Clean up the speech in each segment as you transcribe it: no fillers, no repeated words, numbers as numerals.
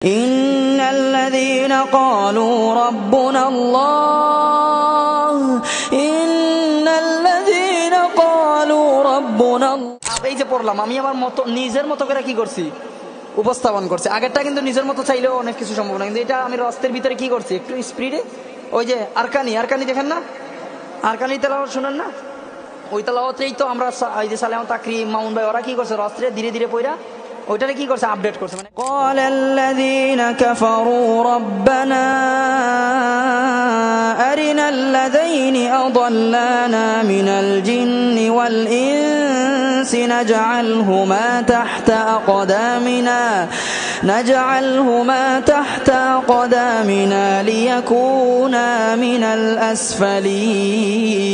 إن الذين قالوا ربنا الله إن الذين قالوا ربنا الله এই যে পড়লাম আমি আমার মতো নিজের মতো করে কি করছি উপস্থাপন করছি। আগেরটা কিন্তু নিজের মতো চাইলেও অনেক কিছু সম্ভব না, কিন্তু এটা আমি রাস্তার ভিতরে কি করছি একটু স্পিডে। ওই যে আরকানি দেখেন না, আরকানি তেলাওয়াত শুনেন না, ওই তেলাওয়াতেই তো আমরা এই যে সালেম তাকরিম মামুন ভাই ওরা কি করছে রাস্তায় ধীরে ধীরে পড়া ওইটারে কি করছে আপডেট করছে। মানে ক্বালাল্লাযীনা কাফারু রাব্বানা আরিনাল্লাযীনি আযাল্লানা মিনাল জিন্নি ওয়াল ইনসি নাজআলহুমা তাহতা আকদামিনা লিয়াকুনা মিনাল আসফালিন।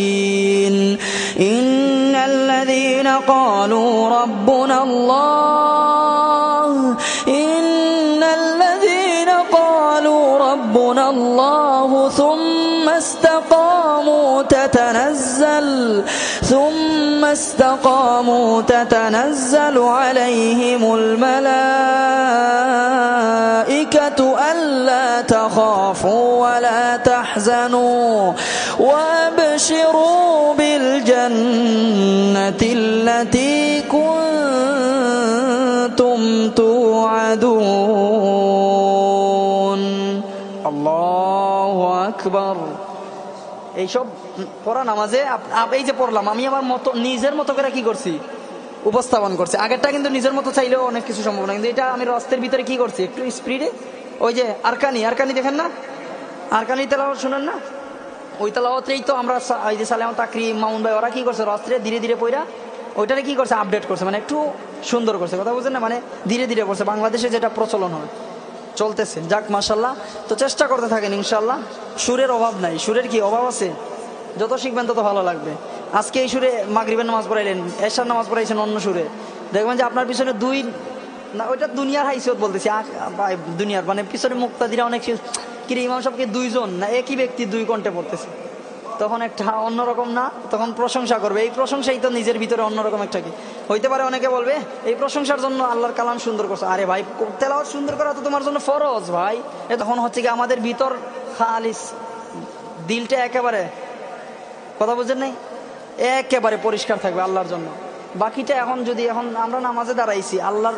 ইন্নাল্লাযীনা ক্বালু রাব্বুনা আল্লাহ إن الذين قالوا ربنا الله ثم استقاموا تتنزل عليهم الملائكة ألا تخافوا ولا تحزنوا وأبشروا بالجنة التي كنتم توعدون। আল্লাহু আকবার। এইসব পড়া নামাজে এই যে পড়লাম আমি আমার মতো নিজের মতো করে কি করছি উপস্থাপন করছি। আগেরটা কিন্তু নিজের মতো চাইলেও অনেক কিছু সম্ভব না, কিন্তু এটা আমি রাস্তার ভিতরে কি করছি একটু স্পিডে। ওই যে আরকানি দেখেন না, আরকানি তেলাওয়াত শুনেন না, ওই তেলাওয়াতেই তো আমরা এই যে সালেম তাকরিম মামুন ভাই ওরা কি করছে রাস্তায় ধীরে ধীরে পড়া ওইটারে কি করছে আপডেট করছে, মানে একটু সুন্দর করছে। কথা বুঝছেন না, মানে ধীরে ধীরে পড়ছে, বাংলাদেশে যেটা প্রচলন হয় চলতেছে। যাক মাশাআল্লাহ, তো চেষ্টা করতে থাকেন ইনশাআল্লাহ। সুরের অভাব নাই, সুরের কি অভাব আছে? যত শিখবেন তত ভালো লাগবে। আজকে এই সুরে মাগরিবের নামাজ পড়াইলেন, এশার নামাজ পড়াইছেন অন্য সুরে, দেখবেন যে আপনার পিছনে দুই না, ওইটা দুনিয়ার হাইসিয়ত বলতেছি, দুনিয়ার মানে পিছনে মুক্তাদিরা অনেক কি ইমাম সাহেবকে দুইজন না একই ব্যক্তি দুই কণ্ঠে পড়তেছে, তখন একটা অন্যরকম না, তখন প্রশংসা করবে। এই প্রশংসাই তো নিজের ভিতরে অন্যরকম একটা কি হইতে পারে। অনেকে বলবে এই প্রশংসার জন্য আল্লাহর কালাম সুন্দর করছে। আরে ভাই, তেলাওয়াত সুন্দর করা তো তোমার জন্য ফরজ ভাই। তখন হচ্ছে কি আমাদের ভিতর খালিস দিলটা একেবারে, কথা বুঝছেন নাই, একেবারে পরিষ্কার থাকবে আল্লাহর জন্য। বাকিটা এখন যদি এখন আমরা নামাজে দাঁড়াইছি আল্লাহর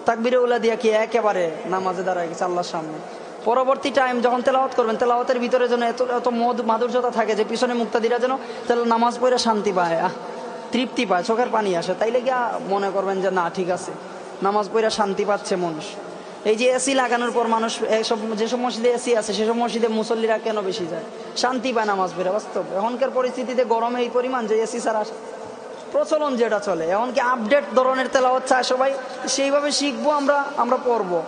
তাকবীরে উলা দিয়া কি একেবারে নামাজে দাঁড়াই গেছে আল্লাহর সামনে, পরবর্তী টাইম যখন তেলাওয়াত করবেন তেলাওয়াতের ভিতরে যেন এত মাধুর্যতা থাকে যে পিছনে মুক্তাদিরা যেন নামাজ পড়ে শান্তি পায়, তৃপ্তি পায়, চোখের পানি আসে। তাইলে গিয়া মনে করবেন যে না ঠিক আছে, নামাজ পড়ে শান্তি পাচ্ছে মানুষ। এই যে এসি লাগানোর পর মানুষ যেসব মসজিদে এসি আছে সেসব মসজিদে মুসল্লিরা কেন বেশি যায়? শান্তি পায় নামাজ পড়ে। বাস্তব এখনকার পরিস্থিতিতে গরমে এই পরিমাণ যে এসি ছাড়া প্রচলন যেটা চলে, এমনকি আপডেট ধরনের তেলাওয়াত চায় সবাই, সেইভাবে শিখবো আমরা পড়বো।